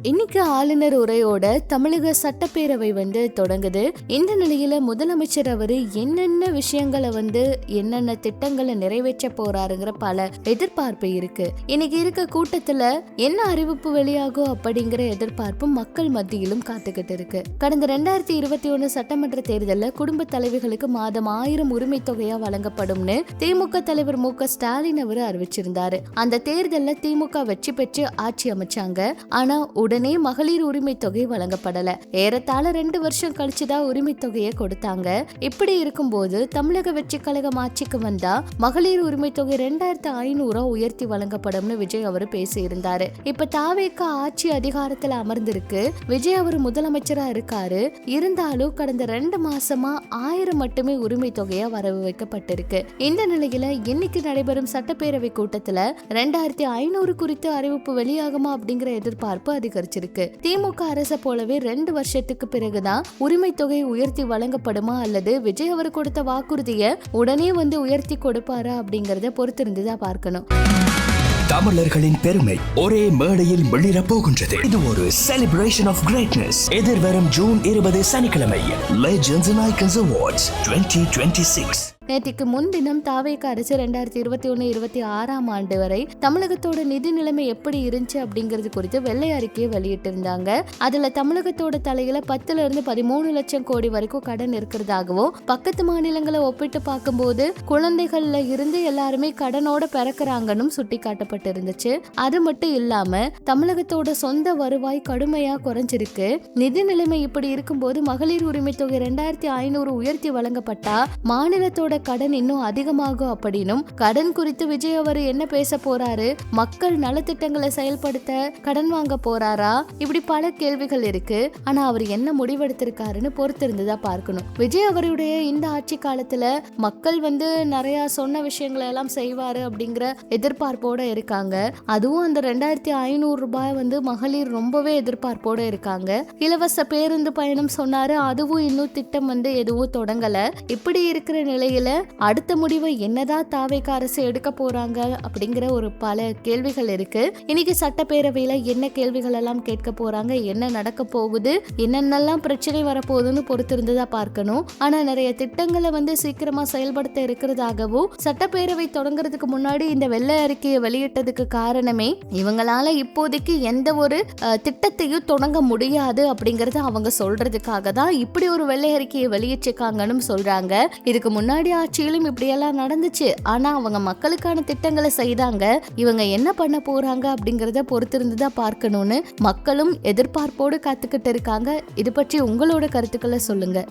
இன்னைக்கு ஆளுநர் உரையோட தமிழக சட்டப்பேரவை தொடங்குது. இந்த நிலையில முதலமைச்சர் அவரு என்னென்ன விஷயங்களை என்னென்ன திட்டங்களை நிறைவேற்ற போறாருங்கிற பல எதிர்பார்ப்பு இருக்கு. இன்னைக்கு இருக்க கூட்டத்துல என்ன அறிவிப்பு வெளியாகும் அப்படிங்கிற எதிர்பார்ப்பு மக்கள் மத்தியிலும் காத்துக்கிட்டு இருக்கு. கடந்த 2021 சட்டமன்ற தேர்தலில் குடும்ப தலைவிகளுக்கு மாதம் 1000 உரிமை தொகையா வழங்கப்படும்னு திமுக தலைவர் மு.க. ஸ்டாலின் அவரு அறிவிச்சிருந்தாரு. அந்த தேர்தலில் திமுக வெற்றி பெற்று ஆட்சி அமைச்சாங்க. ஆனா உடனே மகளிர் உரிமை தொகை வழங்கப்படல. ஏறத்தாழ 2 வருஷம் கழிச்சுதான் உரிமை தொகையை கொடுத்தாங்க. இப்படி இருக்கும்போது தமிழக வெற்றி கழகம் ஆட்சிக்கு வந்தா மகளிர் உரிமை தொகை 2500 உயர்த்தி வழங்கப்படும்னு விஜய் அவரு பேசியிருந்தாரு. இப்ப தாவேக ஆட்சி அதிகாரத்துல அமர்ந்திருக்கு. விஜய் அவர் முதலமைச்சரா இருக்காரு. இருந்தாலும் கடந்த 2 மாசமா 1000 மட்டுமே உரிமை தொகையா வரவு வைக்கப்பட்டிருக்கு. இந்த நிலையில இன்னைக்கு நடைபெறும் சட்டப்பேரவை கூட்டத்துல 2500 குறித்து அறிவிப்பு வெளியாகுமா அப்படிங்கிற எதிர்பார்ப்பு அதிகரிச்சிருக்கு. திமுக அரசை போலவே 2 வருஷத்துக்கு பிறகுதான் உரிமை தொகை உயர்த்தி வழங்கப்படுமா அல்லது விஜய் அவர் கொடுத்த வாக்குறுதியை உடனே உயர்த்தி கொடுப்பாரா அப்படிங்கறத பொறுத்திருந்துதான் பார்க்கணும். தமிழர்களின் பெருமை ஒரே மேடையில் வெளியிட போகின்றது. இது ஒரு செலிப்ரேஷன் ஆஃப் கிரேட்னஸ். எதிர்வரும் ஜூன் 20 சனிக்கிழமை லெஜெண்ட்ஸ் அண்ட் ஐகான்ஸ் அவார்ட்ஸ் 2026. நேற்றுக்கு முன்தினம் தாவேக அரசு 2021-26 ஆண்டு வரை தமிழகத்தோட நிதி நிலைமை எப்படி இருந்துச்சு அப்படிங்கிறது குறித்து வெள்ளை அறிக்கையை வெளியிட்டிருந்தாங்க. அதுல தமிழகத்தோட தலையில 10 இருந்து 13 லட்சம் கோடி வரைக்கும் கடன் இருக்கிறதாகவும், பக்கத்து மாநிலங்களை ஒப்பிட்டு பார்க்கும்போது குழந்தைகள்ல இருந்து எல்லாருமே கடனோட பிறக்கிறாங்கன்னு சுட்டி காட்டப்பட்டிருந்துச்சு. அது மட்டும் இல்லாம தமிழகத்தோட சொந்த வருவாய் கடுமையா குறைஞ்சிருக்கு. நிதி நிலைமை இப்படி இருக்கும்போது மகளிர் உரிமை தொகை 2500 உயர்த்தி வழங்கப்பட்டா மாநிலத்தோட கடன் இன்னும் அதிகமாகும் அப்படின்னும், கடன் குறித்து விஜய் அவர் என்ன பேச போறாரு, மக்கள் நலத்திட்டங்களை செயல்படுத்த கடன் வாங்க போறாரா, இப்படி பல கேள்விகள் இருக்கு. ஆனா அவர் என்ன முடிவெடுத்திருக்காருன்னு பொறுத்திருந்துதா பார்க்கணும். விஜய் அவருடைய இந்த ஆட்சி காலத்துல மக்கள் நிறைய சொன்ன விஷயங்களை எல்லாம் செய்வாரு அப்படிங்கிற எதிர்பார்ப்போட இருக்காங்க. அதுவும் அந்த 2500 ரூபாய் மகளிர் ரொம்பவே எதிர்பார்ப்போட இருக்காங்க. இலவச பேருந்து பயணம் சொன்னாரு, அதுவும் இன்னும் திட்டம் எதுவும் தொடங்கல. இப்படி இருக்கிற நிலையில அடுத்த முடிவை என்னதான் தாவேக அரசு எடுக்க போறாங்க அப்படிங்கிற ஒரு பல கேள்விகள் இருக்கு. இன்னைக்கு சட்டப்பேரவையில என்ன கேள்விகள் எல்லாம் கேட்க போறாங்க, என்ன நடக்க போகுது, என்னென்னலாம் பிரச்சனை வரப்போகுதுன்னு பொறுத்திருந்ததா பார்க்கணும். ஆனா நிறைய திட்டங்களை சீக்கிரமா செயல்படுத்த இருக்கிறதாகவும், சட்டப்பேரவை தொடங்குறதுக்கு முன்னாடி இந்த வெள்ளை அறிக்கையை வெளியிட்டதுக்கு காரணமே இவங்களால இப்போதைக்கு எந்த ஒரு திட்டத்தையும் தொடங்க முடியாது அப்படிங்கறத அவங்க சொல்றதுக்காக தான் இப்படி ஒரு வெள்ளை அறிக்கையை வெளியிட்டிருக்காங்கன்னு சொல்றாங்க. இதுக்கு முன்னாடி ஆட்சியிலும் இப்படியெல்லாம் நடந்துச்சு. ஆனா அவங்க மக்களுக்கான திட்டங்களை செய்தாங்க. இவங்க என்ன பண்ண போறாங்க அப்படிங்கறத பொறுத்திருந்துதான் பார்க்கணும்னு மக்களும் எதிர்பார்ப்போடு காத்துக்கிட்டு இருக்காங்க. இது பற்றி உங்களோட கருத்துக்களை சொல்லுங்க.